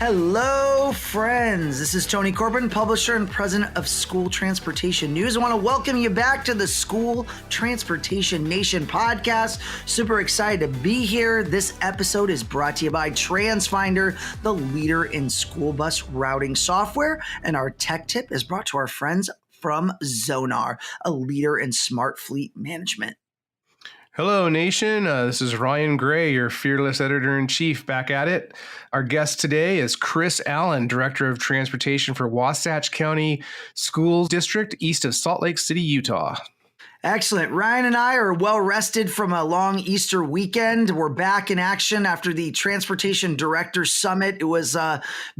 Hello, friends. This is Tony Corbin, publisher and president of School Transportation News. I want to welcome you back to the School Transportation Nation podcast. Super excited to be here. This episode is brought to you by TransFinder, the leader in school bus routing software. And our tech tip is brought to our friends from Zonar, a leader in smart fleet management. Hello, nation. This is Ryan Gray, your fearless editor-in-chief, back at it. Our guest today is Kris Allen, Director of Transportation for Wasatch County School District, east of Salt Lake City, Utah. Excellent. Ryan and I are well rested from a long Easter weekend. We're back in action after the Transportation Directors Summit. It was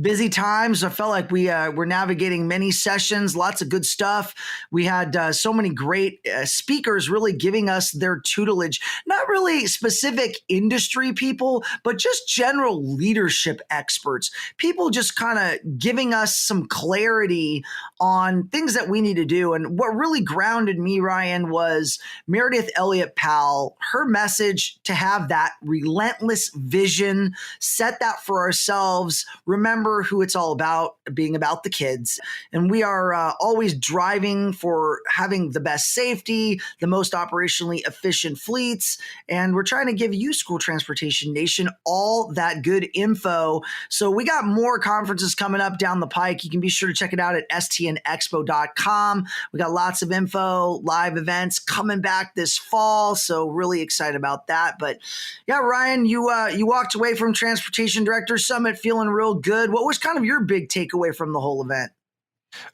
busy times. I felt like we were navigating many sessions, lots of good stuff. We had so many great speakers really giving us their tutelage, not really specific industry people, but just general leadership experts, people just kind of giving us some clarity on things that we need to do. And what really grounded me, Ryan, was Meredith Elliott Powell, her message to have that relentless vision, set that for ourselves, remember who it's all about, being about the kids. And we are always driving for having the best safety, the most operationally efficient fleets. And we're trying to give you, School Transportation Nation, all that good info. So we got more conferences coming up down the pike. You can be sure to check it out at stnexpo.com. We got lots of info, live events coming back this fall, so really excited about that. But yeah, Ryan, you walked away from Transportation Directors Summit feeling real good. What was kind of your big takeaway from the whole event?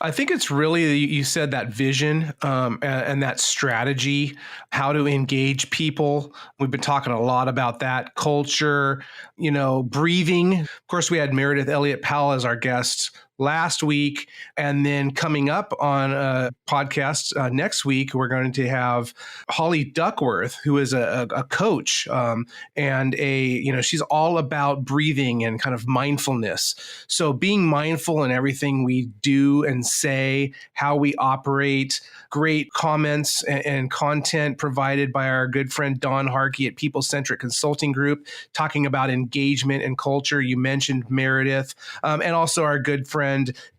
I think it's really, you said that vision and that strategy, how to engage people. We've been talking a lot about that culture, breathing. Of course, we had Meredith Elliott Powell as our guest last week. And then coming up on a podcast next week, we're going to have Holly Duckworth, who is a coach and she's all about breathing and kind of mindfulness. So being mindful in everything we do and say, how we operate. Great comments and content provided by our good friend Don Harkey at People Centric Consulting Group, talking about engagement and culture. You mentioned Meredith, and also our good friend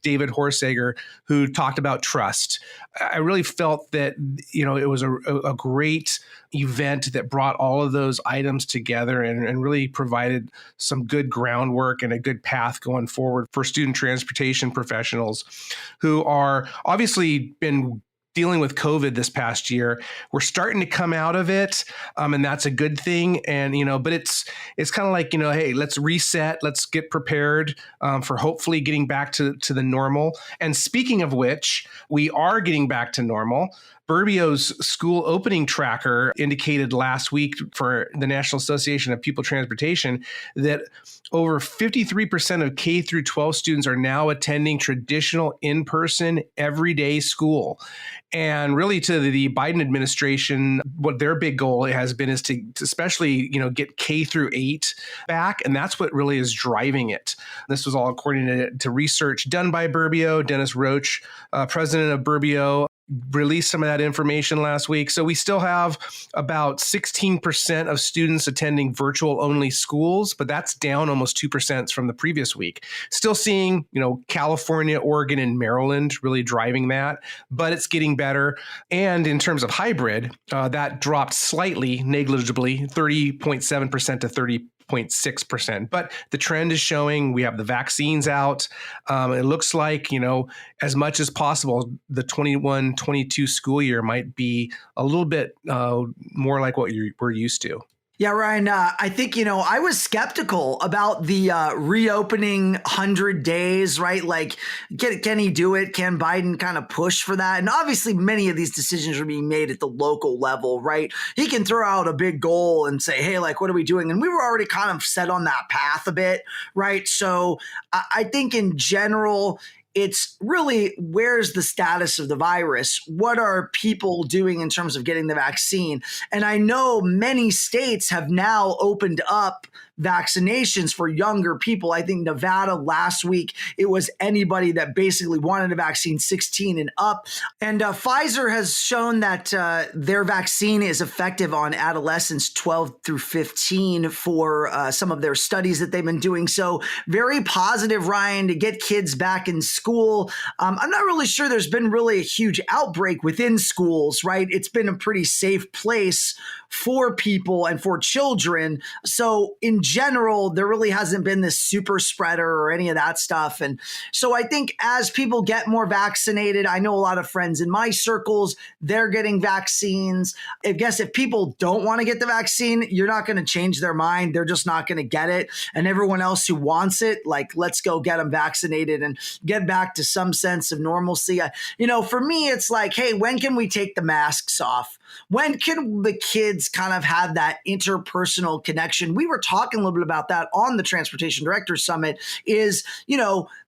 David Horsager, who talked about trust. I really felt that it was a great event that brought all of those items together and really provided some good groundwork and a good path going forward for student transportation professionals who are obviously been dealing with COVID this past year. We're starting to come out of it, and that's a good thing. And but it's kind of like hey, let's reset, let's get prepared for hopefully getting back to the normal. And speaking of which, we are getting back to normal. Burbio's school opening tracker indicated last week for the National Association of Pupil Transportation that over 53% of K through 12 students are now attending traditional in-person everyday school. And really to the Biden administration, what their big goal has been is to especially, get K through 8 back. And that's what really is driving it. This was all according to research done by Burbio. Dennis Roach, president of Burbio, released some of that information last week. So we still have about 16% of students attending virtual only schools, but that's down almost 2% from the previous week. Still seeing, California, Oregon, and Maryland really driving that, but it's getting better. And in terms of hybrid, that dropped slightly, negligibly, 30.7% to 30.6%. But the trend is showing we have the vaccines out. It looks like, as much as possible, the 21-22 school year might be a little bit more like what we're used to. Yeah, Ryan, I think, I was skeptical about the reopening 100 days, right? Like, can he do it? Can Biden kind of push for that? And obviously, many of these decisions are being made at the local level, right? He can throw out a big goal and say, hey, like, what are we doing? And we were already kind of set on that path a bit, right? So I think in general, It's really, where's the status of the virus? What are people doing in terms of getting the vaccine? And I know many states have now opened up vaccinations for younger people. I think Nevada last week, it was anybody that basically wanted a vaccine 16 and up. And Pfizer has shown that their vaccine is effective on adolescents 12 through 15 for some of their studies that they've been doing. So very positive, Ryan, to get kids back in school. I'm not really sure there's been really a huge outbreak within schools, right? It's been a pretty safe place for people and for children. So in general, there really hasn't been this super spreader or any of that stuff. And so I think as people get more vaccinated, I know a lot of friends in my circles, they're getting vaccines. I guess if people don't want to get the vaccine, you're not going to change their mind. They're just not going to get it. And everyone else who wants it, like, let's go get them vaccinated and get back to some sense of normalcy. For me, it's like, hey, when can we take the masks off? When can the kids kind of have that interpersonal connection? We were talking a little bit about that on the Transportation Directors Summit is,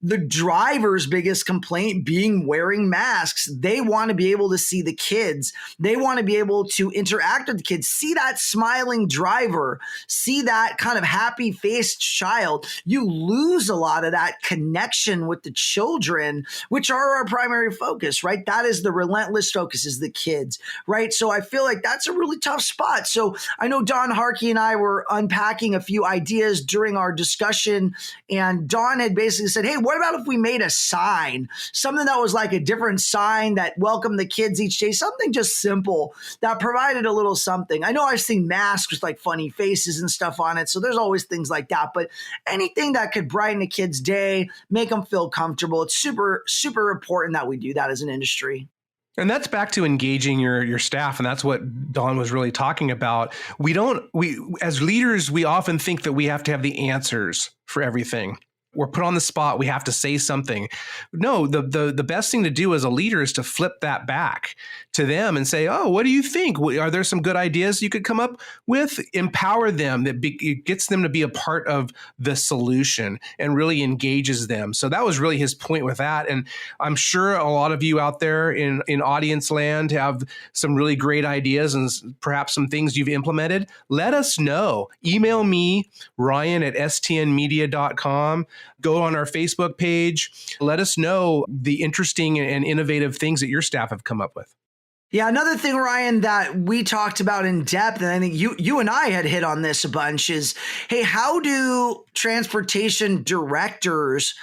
the driver's biggest complaint being wearing masks. They want to be able to see the kids. They want to be able to interact with the kids, see that smiling driver, see that kind of happy-faced child. You lose a lot of that connection with the children, which are our primary focus, right? That is the relentless focus, is the kids, right? So I feel like that's a really tough spot. So I know Don Harkey and I were unpacking a few ideas during our discussion, and Don had basically said, hey, what about if we made a sign, something that was like a different sign that welcomed the kids each day, something just simple that provided a little something. I know I've seen masks with like funny faces and stuff on it, so there's always things like that, but anything that could brighten a kid's day, make them feel comfortable. It's super, super important that we do that as an industry. And that's back to engaging your staff. And that's what Don was really talking about. We as leaders, we often think that we have to have the answers for everything. We're put on the spot. We have to say something. No, the best thing to do as a leader is to flip that back to them and say, oh, what do you think? Are there some good ideas you could come up with? Empower them. It gets them to be a part of the solution and really engages them. So that was really his point with that. And I'm sure a lot of you out there in audience land have some really great ideas and perhaps some things you've implemented. Let us know. Email me, ryan@stnmedia.com. Go on our Facebook page. Let us know the interesting and innovative things that your staff have come up with. Yeah, another thing, Ryan, that we talked about in depth, and I think you and I had hit on this a bunch, is, hey, how do transportation directors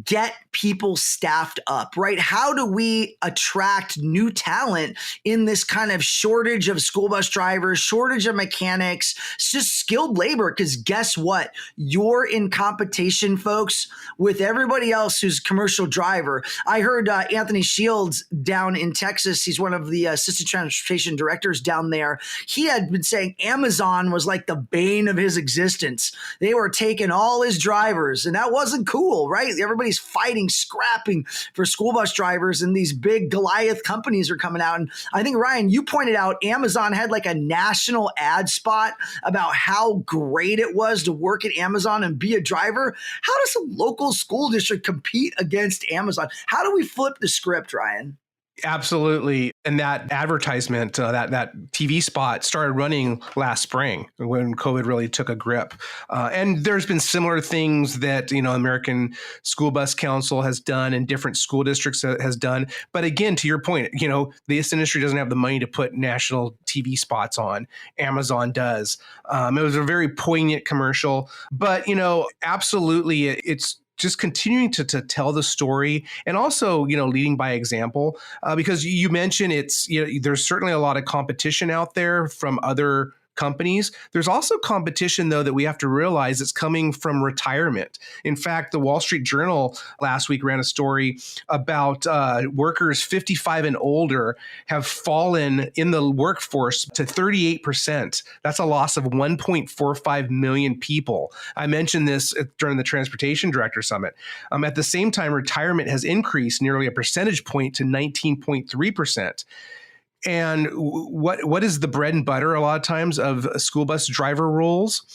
get people staffed up, right? How do we attract new talent in this kind of shortage of school bus drivers, shortage of mechanics? It's just skilled labor, because guess what? You're in competition, folks, with everybody else who's commercial driver. I heard Anthony Shields down in Texas, he's one of the assistant transportation directors down there. He had been saying Amazon was like the bane of his existence. They were taking all his drivers, and that wasn't cool, right? Everybody's fighting, scrapping for school bus drivers, and these big Goliath companies are coming out. And I think, Ryan, you pointed out Amazon had like a national ad spot about how great it was to work at Amazon and be a driver. How does a local school district compete against Amazon? How do we flip the script, Ryan? Absolutely. And that advertisement, that TV spot started running last spring when COVID really took a grip. And there's been similar things that, American School Bus Council has done and different school districts has done. But again, to your point, this industry doesn't have the money to put national TV spots on. Amazon does. It was a very poignant commercial, but, absolutely, it's just continuing to tell the story, and also, leading by example, because you mentioned there's certainly a lot of competition out there from other companies. There's also competition, though, that we have to realize it's coming from retirement. In fact, the Wall Street Journal last week ran a story about workers 55 and older have fallen in the workforce to 38%. That's a loss of 1.45 million people. I mentioned this during the Transportation Director Summit. At the same time, retirement has increased nearly a percentage point to 19.3%. And what is the bread and butter a lot of times of school bus driver roles?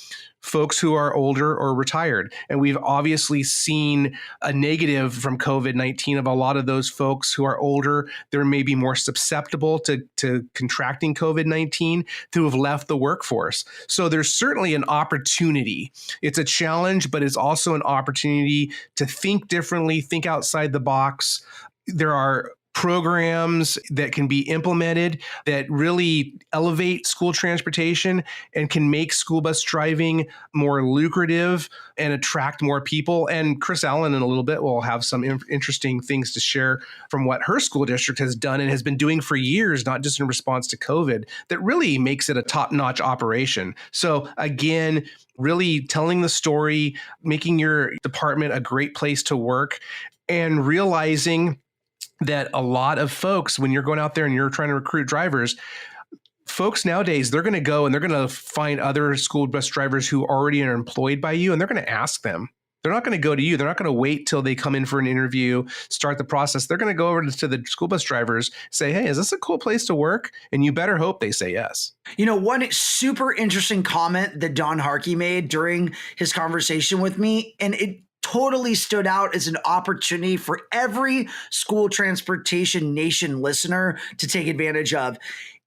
Folks who are older or retired. And we've obviously seen a negative from COVID-19 of a lot of those folks who are older. They're maybe more susceptible to contracting COVID-19 who have left the workforce. So there's certainly an opportunity. It's a challenge, but it's also an opportunity to think differently, think outside the box. There are programs that can be implemented that really elevate school transportation and can make school bus driving more lucrative and attract more people. And Kris Allen in a little bit will have some interesting things to share from what her school district has done and has been doing for years, not just in response to COVID, that really makes it a top-notch operation. So again, really telling the story, making your department a great place to work, and realizing that a lot of folks, when you're going out there and you're trying to recruit drivers, folks nowadays, they're going to go and they're going to find other school bus drivers who already are employed by you, and they're going to ask them. They're not going to go to you. They're not going to wait till they come in for an interview, start the process. They're going to go over to the school bus drivers, say, hey, is this a cool place to work? And you better hope they say yes. You know, one super interesting comment that Don Harkey made during his conversation with me, and it totally stood out as an opportunity for every school transportation nation listener to take advantage of.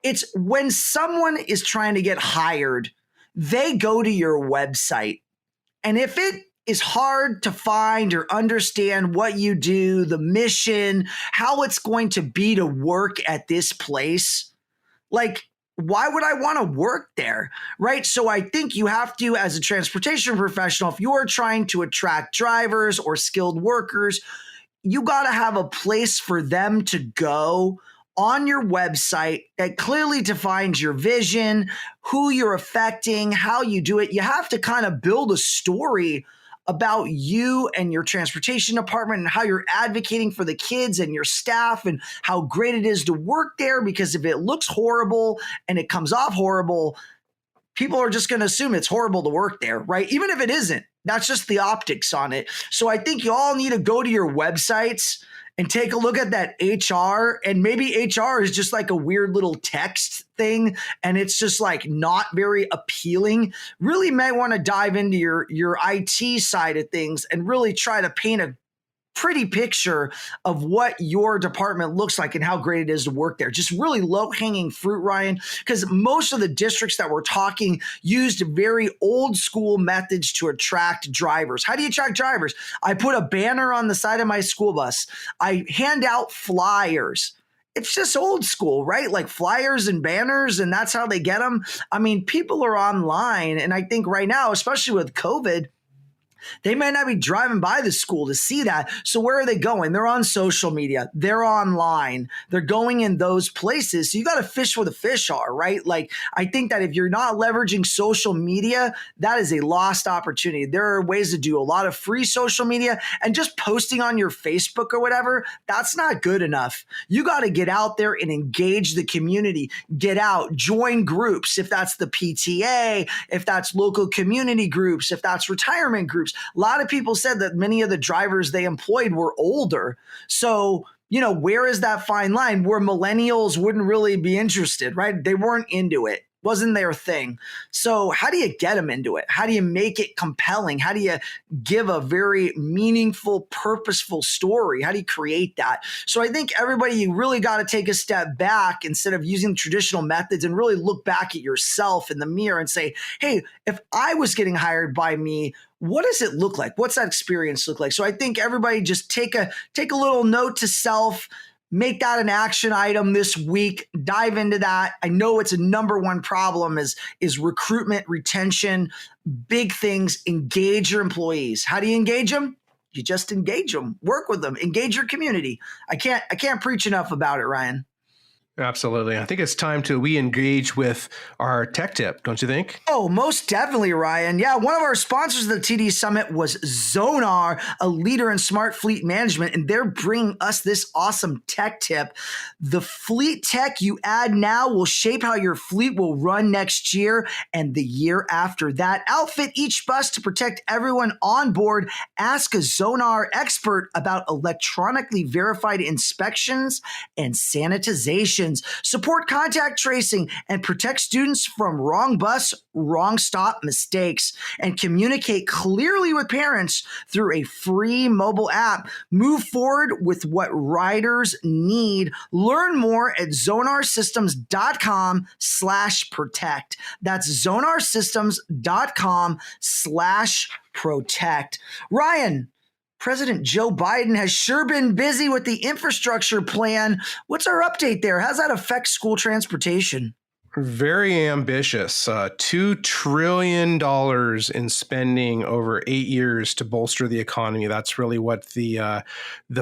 It's when someone is trying to get hired, they go to your website. And if it is hard to find or understand what you do, the mission, how it's going to be to work at this place, like, why would I want to work there, right? So I think you have to, as a transportation professional, if you're trying to attract drivers or skilled workers, you got to have a place for them to go on your website that clearly defines your vision, who you're affecting, how you do it. You have to kind of build a story about you and your transportation department and how you're advocating for the kids and your staff and how great it is to work there, because if it looks horrible and it comes off horrible, people are just going to assume it's horrible to work there, right? Even if it isn't, that's just the optics on it. So I think you all need to go to your websites and take a look at that HR, and maybe HR is just like a weird little text thing and it's just like not very appealing. Really might want to dive into your IT side of things and really try to paint a pretty picture of what your department looks like and how great it is to work there. Just really low-hanging fruit, Ryan, because most of the districts that we're talking used very old school methods to attract drivers. How do you attract drivers? I put a banner on the side of my school bus. I hand out flyers. It's just old school, right? Like flyers and banners, and that's how they get them. I mean, people are online, and I think right now, especially with COVID, they might not be driving by the school to see that. So where are they going? They're on social media. They're online. They're going in those places. So you got to fish where the fish are, right? Like, I think that if you're not leveraging social media, that is a lost opportunity. There are ways to do a lot of free social media, and just posting on your Facebook or whatever, that's not good enough. You got to get out there and engage the community. Get out, join groups. If that's the PTA, if that's local community groups, if that's retirement groups. A lot of people said that many of the drivers they employed were older. So, you know, where is that fine line where millennials wouldn't really be interested, right? They weren't into it. Wasn't their thing. So how do you get them into it? How do you make it compelling? How do you give a very meaningful, purposeful story? How do you create that? So I think everybody, you really got to take a step back instead of using traditional methods and really look back at yourself in the mirror and say, hey, if I was getting hired by me, what does it look like? What's that experience look like? So I think everybody just take a little note to self. Make that an action item this week. Dive into that. I know it's a number one problem is recruitment, retention, big things. Engage your employees. How do you engage them? You just engage them, work with them, engage your community. I can't preach enough about it, Ryan. Absolutely. I think it's time to re-engage with our tech tip, don't you think? Oh, most definitely, Ryan. Yeah, one of our sponsors of the TD Summit was Zonar, a leader in smart fleet management, and they're bringing us this awesome tech tip. The fleet tech you add now will shape how your fleet will run next year and the year after that. Outfit each bus to protect everyone on board. Ask a Zonar expert about electronically verified inspections and sanitization. emissions, support contact tracing, and protect students from wrong bus, wrong stop mistakes, and communicate clearly with parents through a free mobile app. Move forward with what riders need. Learn more at zonarsystems.com/protect. That's zonarsystems.com/protect. Ryan, President Joe Biden has sure been busy with the infrastructure plan. What's our update there? How's that affect school transportation? Very ambitious. $2 trillion in spending over 8 years to bolster the economy. That's really what the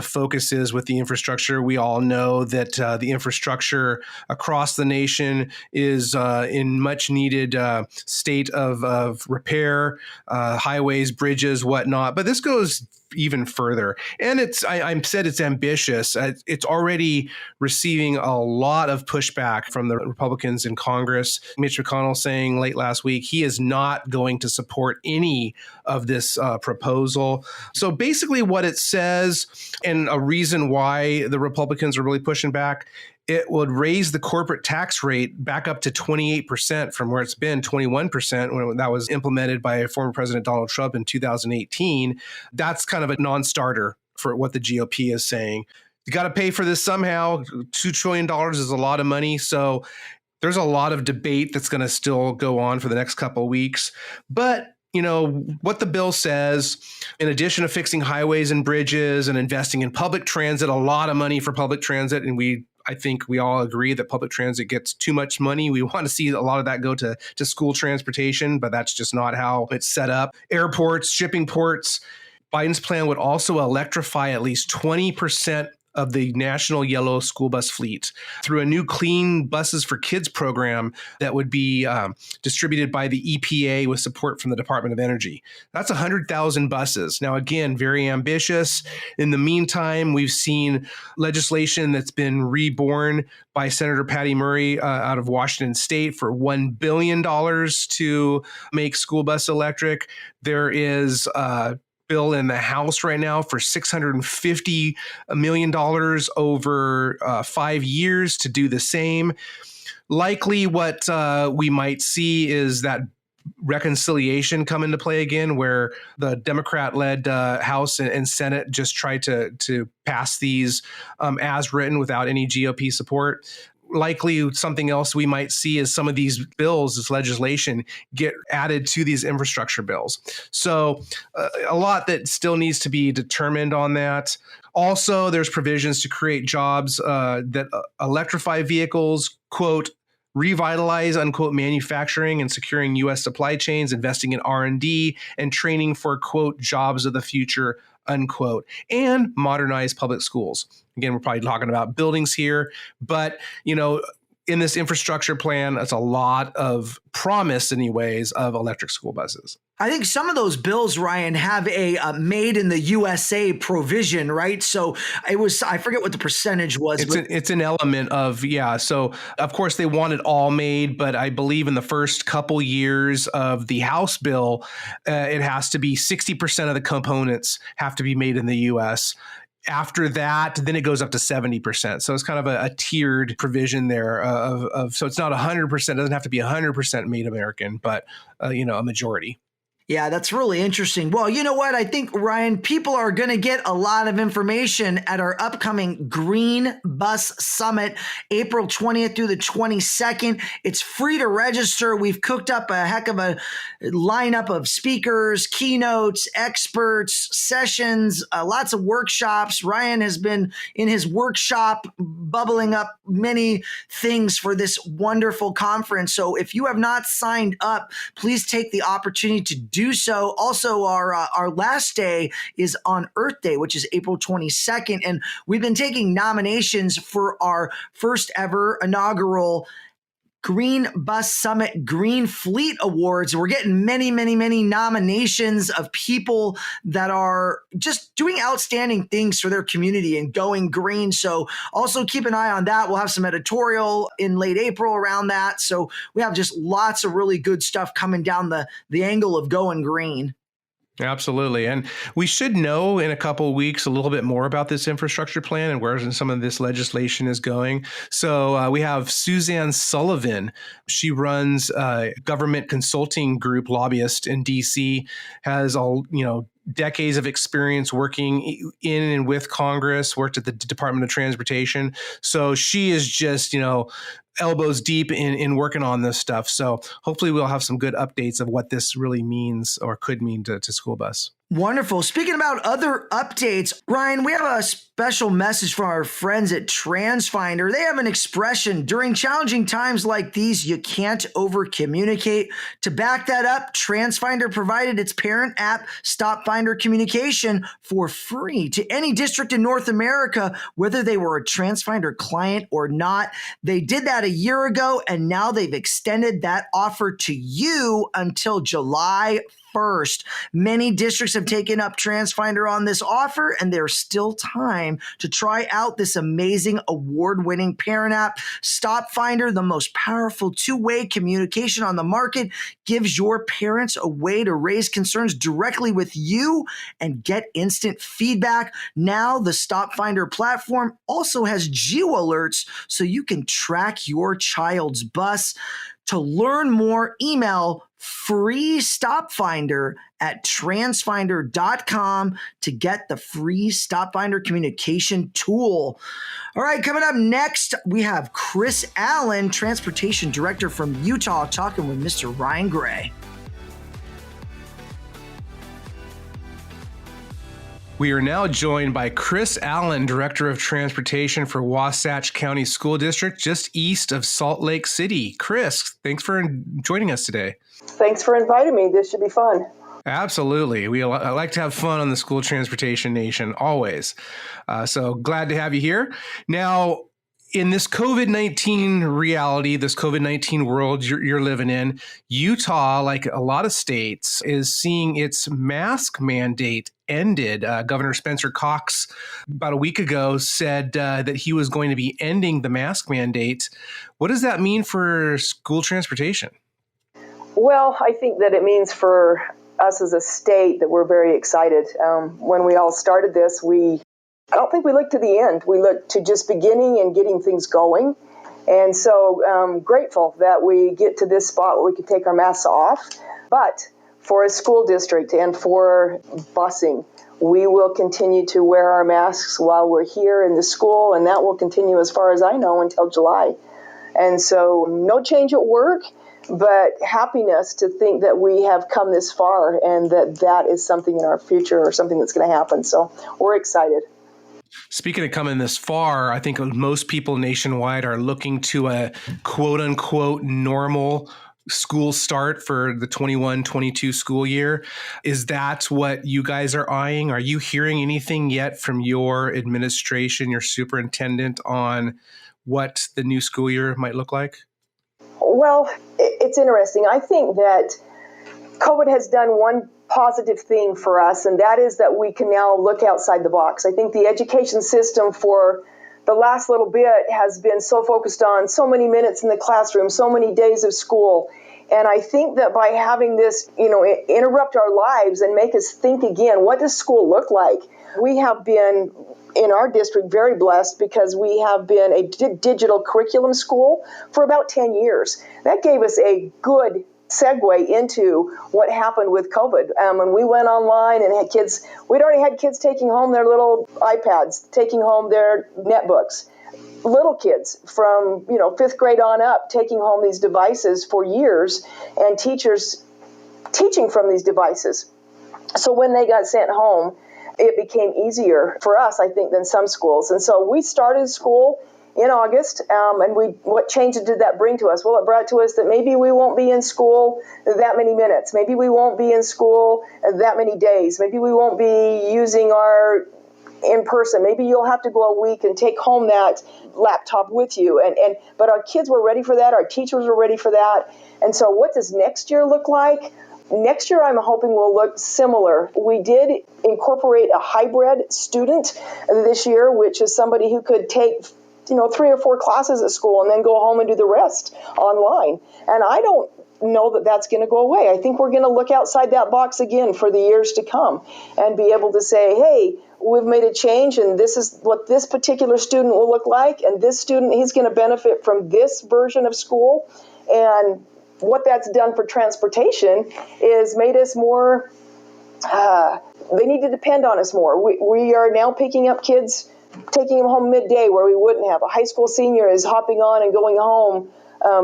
focus is with the infrastructure. We all know that the infrastructure across the nation is in much needed state of repair, highways, bridges, whatnot. But this goes even further. And I said it's ambitious. It's already receiving a lot of pushback from the Republicans in Congress. Mitch McConnell saying late last week he is not going to support any of this proposal. So basically what it says, and a reason why the Republicans are really pushing back, it would raise the corporate tax rate back up to 28% from where it's been 21% when that was implemented by former President Donald Trump in 2018. That's kind of a non-starter for what the GOP is saying. You got to pay for this somehow. $2 trillion is a lot of money. So there's a lot of debate that's going to still go on for the next couple of weeks. But what the bill says, in addition to fixing highways and bridges and investing in public transit, a lot of money for public transit, and I think we all agree that public transit gets too much money. We want to see a lot of that go to school transportation, but that's just not how it's set up. Airports, shipping ports. Biden's plan would also electrify at least 20% of the national yellow school bus fleet through a new Clean Buses for Kids program that would be distributed by the EPA with support from the Department of Energy. That's 100,000 buses. Now, again, very ambitious. In the meantime, we've seen legislation that's been reborn by Senator Patty Murray out of Washington State for $1 billion to make school bus electric. There is bill in the House right now for $650 million over 5 years to do the same. Likely what we might see is that reconciliation come into play again, where the Democrat-led House and Senate just try to pass these as written without any GOP support. Likely something else we might see is some of these bills, this legislation, get added to these infrastructure bills. So a lot that still needs to be determined on that. Also, there's provisions to create jobs that electrify vehicles, quote, revitalize, unquote, manufacturing and securing U.S. supply chains, investing in R&D and training for, quote, jobs of the future, unquote, and modernize public schools. Again, we're probably talking about buildings here, but, in this infrastructure plan, that's a lot of promise, anyways, of electric school buses. I think some of those bills, Ryan, have a made in the USA provision, right? So I forget what the percentage was. It's an element of, yeah. So of course they want it all made, but I believe in the first couple years of the House bill, it has to be 60% of the components have to be made in the US. After that, then it goes up to 70%. So it's kind of a tiered provision there so it's not 100%, it doesn't have to be 100% made American, but a majority. Yeah, that's really interesting. Well, you know what? I think, Ryan, people are going to get a lot of information at our upcoming Green Bus Summit, April 20th through the 22nd. It's free to register. We've cooked up a heck of a lineup of speakers, keynotes, experts, sessions, lots of workshops. Ryan has been in his workshop bubbling up many things for this wonderful conference. So if you have not signed up, please take the opportunity to do so. Also, our last day is on Earth Day, which is April 22nd. And we've been taking nominations for our first ever inaugural Green Bus Summit Green Fleet Awards. We're getting many, many, many nominations of people that are just doing outstanding things for their community and going green. So also keep an eye on that. We'll have some editorial in late April around that. So we have just lots of really good stuff coming down the angle of going green. Absolutely. And we should know in a couple of weeks a little bit more about this infrastructure plan and where some of this legislation is going. So we have Suzanne Sullivan. She runs a government consulting group, lobbyist in DC, has decades of experience working in and with Congress, worked at the Department of Transportation. So she is just, elbows deep in working on this stuff. So hopefully we'll have some good updates of what this really means or could mean to school bus. Wonderful. Speaking about other updates, Ryan, we have a special message from our friends at TransFinder. They have an expression: during challenging times like these, you can't over communicate. To back that up, TransFinder provided its parent app, StopFinder Communication, for free to any district in North America, whether they were a TransFinder client or not. They did that a year ago, and now they've extended that offer to you until July 1st. Many districts have taken up TransFinder on this offer, and there's still time to try out this amazing award-winning parent app. StopFinder, the most powerful two-way communication on the market, gives your parents a way to raise concerns directly with you and get instant feedback. Now, the StopFinder platform also has geo-alerts so you can track your child's bus. To learn more, email free StopFinder at transfinder.com to get the free StopFinder communication tool. All right, coming up next, we have Kris Allen, Transportation Director from Utah, talking with Mr. Ryan Gray. We are now joined by Kris Allen, Director of Transportation for Wasatch County School District, just east of Salt Lake City. Kris, thanks for joining us today. Thanks for inviting me. This should be fun. Absolutely. I like to have fun on the School Transportation Nation, always. So glad to have you here. Now, in this COVID-19 reality, this COVID-19 world you're living in, Utah, like a lot of states, is seeing its mask mandate ended. Governor Spencer Cox, about a week ago, said that he was going to be ending the mask mandate. What does that mean for school transportation? Well, I think that it means for us as a state that we're very excited. When we all started this, I don't think we looked to the end. We looked to just beginning and getting things going. And so grateful that we get to this spot where we can take our masks off. But for a school district and for busing, we will continue to wear our masks while we're here in the school, and that will continue, as far as I know, until July. And so no change at work, but happiness to think that we have come this far and that is something in our future or something that's going to happen. So we're excited. Speaking of coming this far, I think most people nationwide are looking to a quote unquote normal school start for the 21-22 school year. Is that what you guys are eyeing? Are you hearing anything yet from your administration, your superintendent, on what the new school year might look like? Well, it's interesting. I think that COVID has done one positive thing for us, and that is that we can now look outside the box. I think the education system for the last little bit has been so focused on so many minutes in the classroom, so many days of school. And I think that by having this, interrupt our lives and make us think again, what does school look like? We have been, in our district, very blessed because we have been a digital curriculum school for about 10 years. That gave us a good segue into what happened with COVID. When we went online and had kids, we'd already had kids taking home their little iPads, taking home their netbooks. Little kids from, 5th grade on up, taking home these devices for years, and teachers teaching from these devices. So when they got sent home, it became easier for us, I think, than some schools. And so we started school in August, and what changes did that bring to us? Well, it brought to us that maybe we won't be in school that many minutes. Maybe we won't be in school that many days. Maybe we won't be using our in person. Maybe you'll have to go a week and take home that laptop with you. But our kids were ready for that. Our teachers were ready for that. And so what does next year look like? Next year, I'm hoping will look similar. We did incorporate a hybrid student this year, which is somebody who could take 3 or 4 classes at school and then go home and do the rest online. And I don't know that that's going to go away. I think we're going to look outside that box again for the years to come and be able to say, hey, we've made a change and this is what this particular student will look like. And this student, he's going to benefit from this version of school. And what that's done for transportation is made us more, they need to depend on us more. We are now picking up kids, taking them home midday where we wouldn't have. A high school senior is hopping on and going home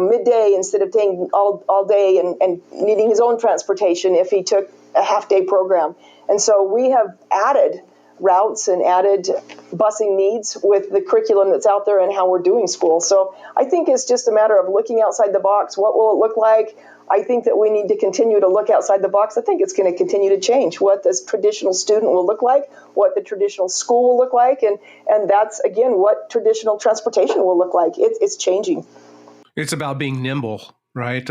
midday instead of taking all day and needing his own transportation if he took a half-day program. And so we have added routes and added busing needs with the curriculum that's out there and how we're doing school. So I think it's just a matter of looking outside the box. What will it look like? I think that we need to continue to look outside the box. I think it's going to continue to change what this traditional student will look like, what the traditional school will look like, and that's, again, what traditional transportation will look like. It's changing. It's about being nimble, right?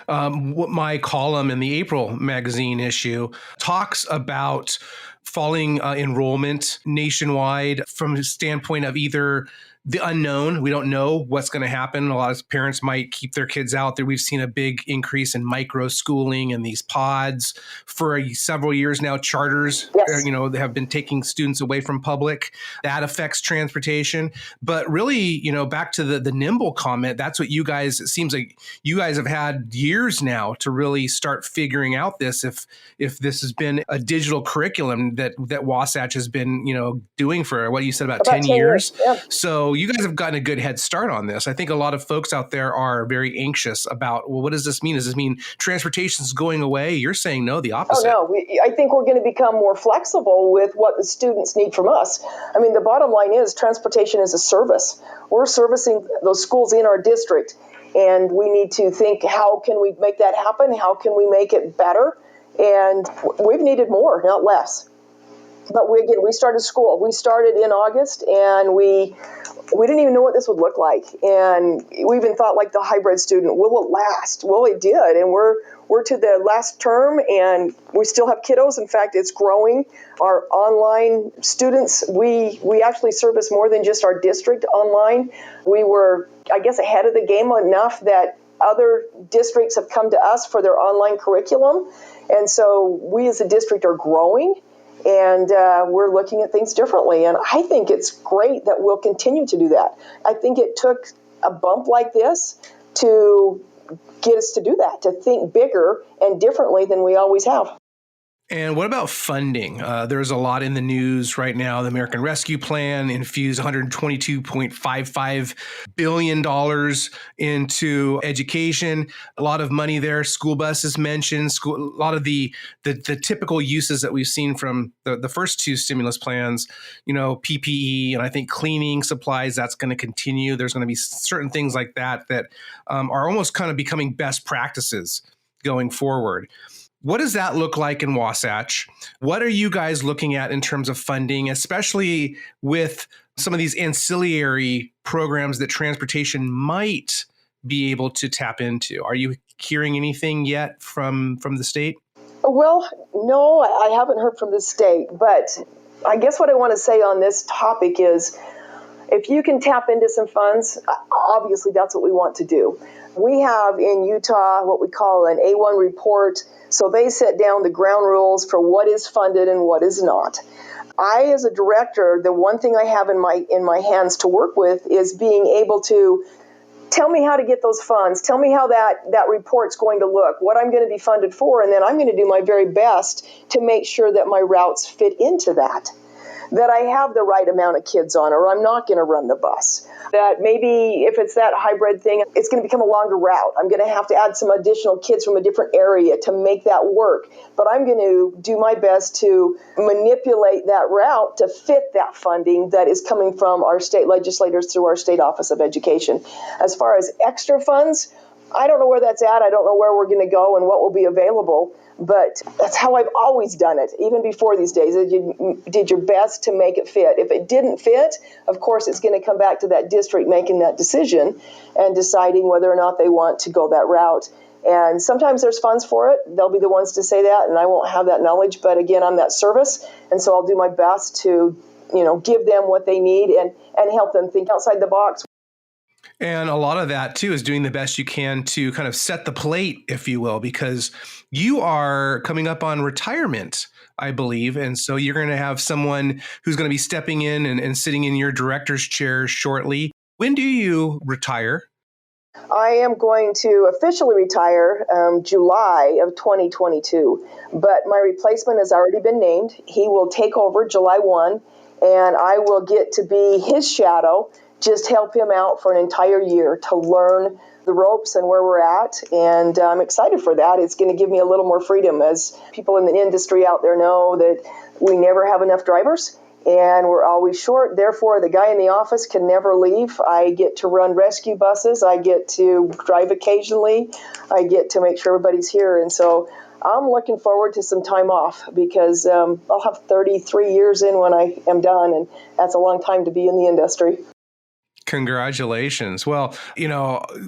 My column in the April magazine issue talks about falling enrollment nationwide from the standpoint of either the unknown. We don't know what's going to happen. A lot of parents might keep their kids out there. We've seen a big increase in micro schooling and these pods for several years now. Charters, yes, have been taking students away from public. That affects transportation. But really, back to the nimble comment, that's what you guys, it seems like you guys have had years now to really start figuring out this. If this has been a digital curriculum that Wasatch has been, doing for what you said about 10 years. Yeah. So you guys have gotten a good head start on this. I think a lot of folks out there are very anxious about, well, what does this mean? Does this mean transportation is going away? You're saying no, the opposite. Oh, no. I think we're going to become more flexible with what the students need from us. I mean, the bottom line is transportation is a service. We're servicing those schools in our district, and we need to think, how can we make that happen? How can we make it better? And we've needed more, not less. But we started school. We started in August, and we didn't even know what this would look like. And we even thought, like, the hybrid student, will it last? Well, it did. And we're to the last term, and we still have kiddos. In fact, it's growing. Our online students, we actually service more than just our district online. We were, I guess, ahead of the game enough that other districts have come to us for their online curriculum. And so we as a district are growing. And we're looking at things differently. And I think it's great that we'll continue to do that. I think it took a bump like this to get us to do that, to think bigger and differently than we always have. And what about funding? There's a lot in the news right now. The American Rescue Plan infused $122.55 billion into education. A lot of money there. School buses mentioned. A lot of the typical uses that we've seen from the first two stimulus plans, PPE, and I think cleaning supplies, that's going to continue. There's going to be certain things like that are almost kind of becoming best practices going forward. What does that look like in Wasatch? What are you guys looking at in terms of funding, especially with some of these ancillary programs that transportation might be able to tap into? Are you hearing anything yet from the state? Well, no, I haven't heard from the state. But I guess what I want to say on this topic is, if you can tap into some funds, obviously that's what we want to do. We have in Utah what we call an A1 report. So they set down the ground rules for what is funded and what is not. I, as a director, the one thing I have in my hands to work with is being able to tell me how to get those funds, tell me how that report's going to look, what I'm going to be funded for, and then I'm going to do my very best to make sure that my routes fit into that I have the right amount of kids on, or I'm not going to run the bus. That maybe if it's that hybrid thing, it's going to become a longer route. I'm going to have to add some additional kids from a different area to make that work. But I'm going to do my best to manipulate that route to fit that funding that is coming from our state legislators through our State Office of Education. As far as extra funds, I don't know where that's at. I don't know where we're going to go and what will be available. But that's how I've always done it, even before these days. You did your best to make it fit. If it didn't fit, of course, it's going to come back to that district making that decision and deciding whether or not they want to go that route. And sometimes there's funds for it. They'll be the ones to say that, and I won't have that knowledge. But again, I'm that service, and so I'll do my best to, give them what they need and help them think outside the box. And a lot of that, too, is doing the best you can to kind of set the plate, if you will, because you are coming up on retirement, I believe. And so you're going to have someone who's going to be stepping in and sitting in your director's chair shortly. When do you retire? I am going to officially retire July of 2022, but my replacement has already been named. He will take over July 1, and I will get to be his shadow, just help him out for an entire year to learn the ropes and where we're at. And I'm excited for that. It's going to give me a little more freedom. As people in the industry out there know, that we never have enough drivers and we're always short. Therefore, the guy in the office can never leave. I get to run rescue buses. I get to drive occasionally. I get to make sure everybody's here. And so I'm looking forward to some time off because I'll have 33 years in when I am done. And that's a long time to be in the industry. Congratulations. Well,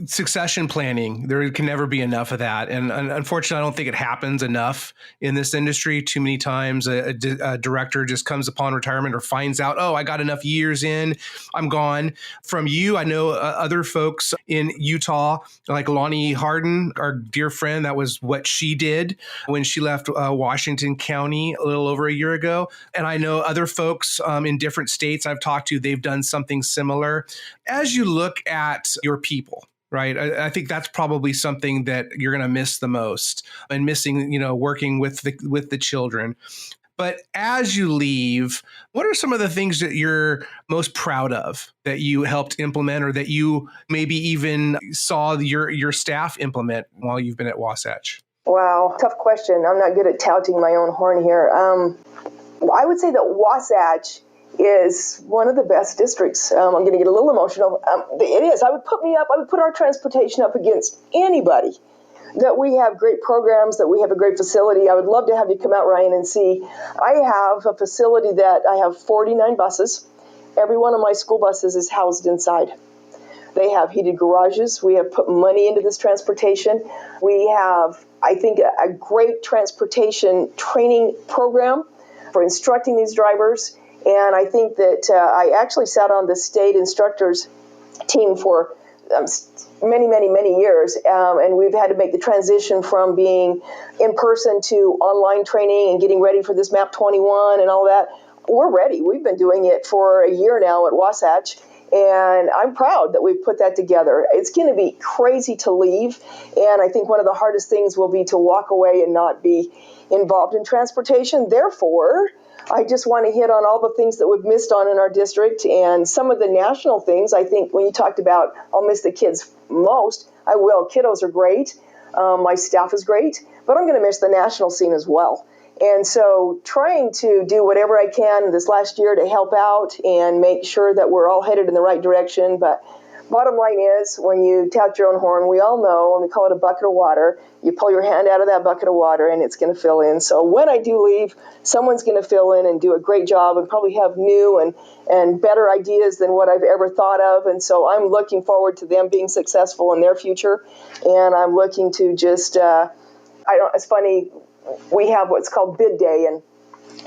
succession planning, there can never be enough of that. And unfortunately, I don't think it happens enough in this industry. Too many times a director just comes upon retirement or finds out, oh, I got enough years in, I'm gone. From you, I know other folks in Utah, like Lonnie Harden, our dear friend, that was what she did when she left Washington County a little over a year ago. And I know other folks in different states I've talked to, they've done something similar. As you look at your people, right, I think that's probably something that you're going to miss the most, and missing, working with the children. But as you leave, what are some of the things that you're most proud of that you helped implement, or that you maybe even saw your staff implement while you've been at Wasatch? Wow, tough question. I'm not good at touting my own horn here. I would say that Wasatch is one of the best districts. I'm going to get a little emotional. It is. I would put our transportation up against anybody. That we have great programs, that we have a great facility. I would love to have you come out, Ryan, and see. I have a facility that I have 49 buses. Every one of my school buses is housed inside. They have heated garages. We have put money into this transportation. We have, I think, a great transportation training program for instructing these drivers. And I think that I actually sat on the state instructors team for many, many, many years. And we've had to make the transition from being in person to online training and getting ready for this MAP 21 and all that. We're ready. We've been doing it for a year now at Wasatch. And I'm proud that we've put that together. It's going to be crazy to leave. And I think one of the hardest things will be to walk away and not be involved in transportation. Therefore, I just want to hit on all the things that we've missed on in our district, and some of the national things. I think when you talked about I'll miss the kids most, I will. Kiddos are great. My staff is great, but I'm going to miss the national scene as well. And so trying to do whatever I can this last year to help out and make sure that we're all headed in the right direction. But bottom line is, when you tout your own horn, we all know, and we call it a bucket of water, you pull your hand out of that bucket of water and it's going to fill in. So when I do leave, someone's going to fill in and do a great job and probably have new and better ideas than what I've ever thought of. And so I'm looking forward to them being successful in their future. And I'm looking to just, it's funny, we have what's called bid day, and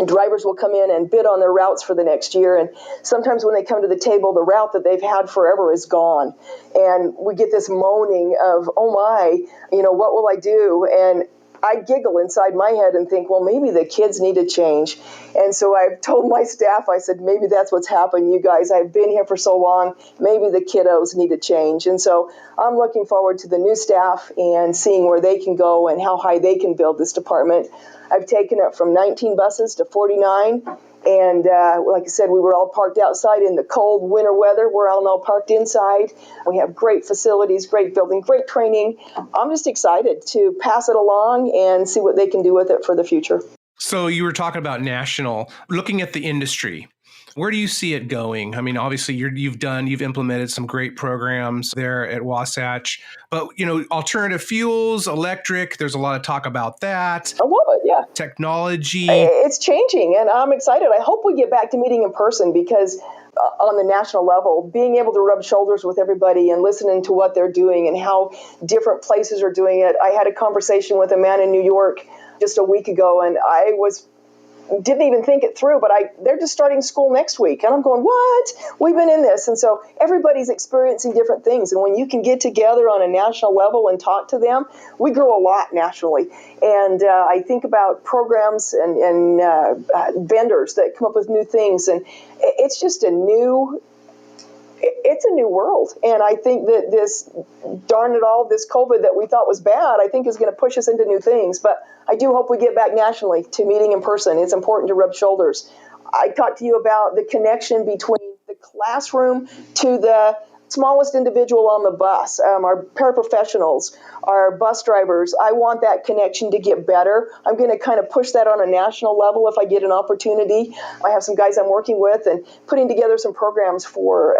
drivers will come in and bid on their routes for the next year. And sometimes when they come to the table, the route that they've had forever is gone. And we get this moaning of, oh my, what will I do? And I giggle inside my head and think, well, maybe the kids need to change. And so I've told my staff, I said, maybe that's what's happened, you guys. I've been here for so long. Maybe the kiddos need to change. And so I'm looking forward to the new staff and seeing where they can go and how high they can build this department. I've taken it from 19 buses to 49. And like I said, we were all parked outside in the cold winter weather. We're all now parked inside. We have great facilities, great building, great training. I'm just excited to pass it along and see what they can do with it for the future. So you were talking about national, looking at the industry. Where do you see it going? I mean, obviously you've implemented some great programs there at Wasatch, but alternative fuels, electric, there's a lot of talk about that. I love it, yeah. Technology. It's changing, and I'm excited. I hope we get back to meeting in person, because on the national level, being able to rub shoulders with everybody and listening to what they're doing and how different places are doing it. I had a conversation with a man in New York just a week ago, and I was didn't even think it through, but they're just starting school next week. And I'm going, what? We've been in this. And so everybody's experiencing different things. And when you can get together on a national level and talk to them, we grow a lot nationally. And I think about programs and vendors that come up with new things. And it's just a new world. And I think that this COVID that we thought was bad, I think is going to push us into new things. But I do hope we get back nationally to meeting in person. It's important to rub shoulders. I talked to you about the connection between the classroom to the smallest individual on the bus, our paraprofessionals, our bus drivers. I want that connection to get better. I'm going to kind of push that on a national level if I get an opportunity. I have some guys I'm working with and putting together some programs for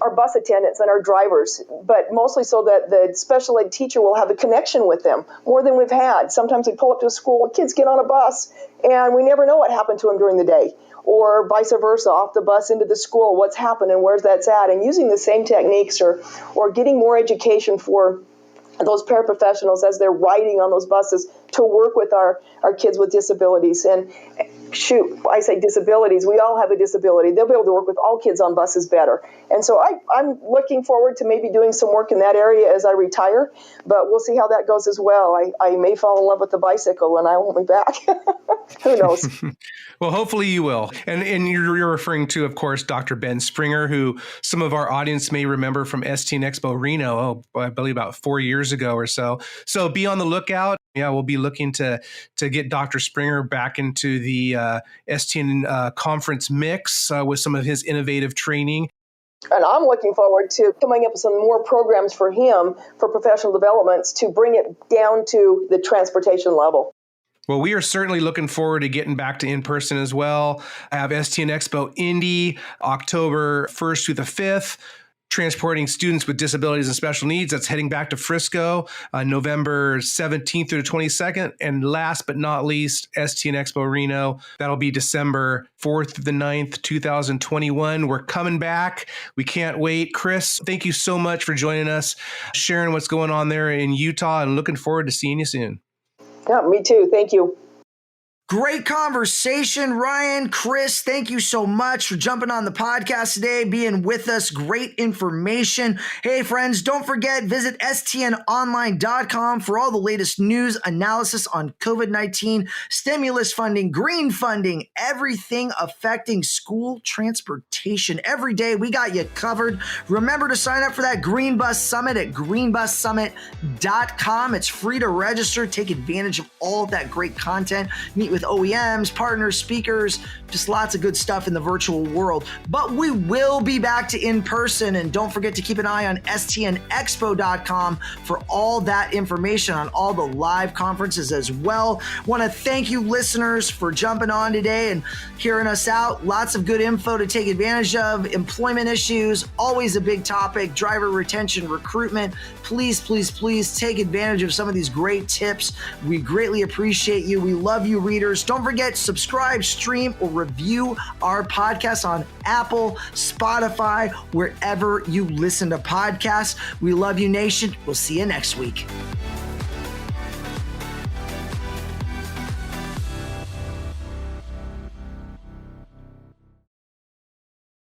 our bus attendants and our drivers, but mostly so that the special ed teacher will have a connection with them more than we've had. Sometimes we pull up to a school, kids get on a bus, and we never know what happened to them during the day, or vice versa, off the bus into the school, what's happened and where's that's at, and using the same techniques or getting more education for those paraprofessionals as they're riding on those buses to work with our kids with disabilities. And shoot, I say disabilities, we all have a disability. They'll be able to work with all kids on buses better. And so I'm looking forward to maybe doing some work in that area as I retire, but we'll see how that goes as well. I may fall in love with the bicycle and I won't be back. Who knows? Well, hopefully you will. And you're referring to, of course, Dr. Ben Springer, who some of our audience may remember from STN Expo Reno, I believe about 4 years ago or so. So be on the lookout. Yeah, we'll be looking to get Dr. Springer back into the STN conference mix with some of his innovative training. And I'm looking forward to coming up with some more programs for him for professional developments to bring it down to the transportation level. Well, we are certainly looking forward to getting back to in-person as well. I have STN Expo Indy, October 1st through the 5th. Transporting students with disabilities and special needs. That's heading back to Frisco, November 17th through the 22nd. And last but not least, STN Expo Reno. That'll be December 4th through the 9th, 2021. We're coming back. We can't wait. Kris, thank you so much for joining us, sharing what's going on there in Utah, and looking forward to seeing you soon. Yeah, me too. Thank you. Great conversation, Ryan. Kris, thank you so much for jumping on the podcast today, being with us. Great information. Hey, friends, don't forget, visit stnonline.com for all the latest news, analysis on COVID-19, stimulus funding, green funding, everything affecting school transportation. Every day, we got you covered. Remember to sign up for that Green Bus Summit at greenbussummit.com. It's free to register. Take advantage of all of that great content. Meet with OEMs, partners, speakers, just lots of good stuff in the virtual world. But we will be back to in person, and don't forget to keep an eye on stnexpo.com for all that information on all the live conferences as well. Want to thank you listeners for jumping on today and hearing us out. Lots of good info to take advantage of. Employment issues, always a big topic. Driver retention, recruitment. Please, please, please take advantage of some of these great tips. We greatly appreciate you. We love you, readers. Don't forget, subscribe, stream, or review our podcast on Apple, Spotify, wherever you listen to podcasts. We love you, nation. We'll see you next week.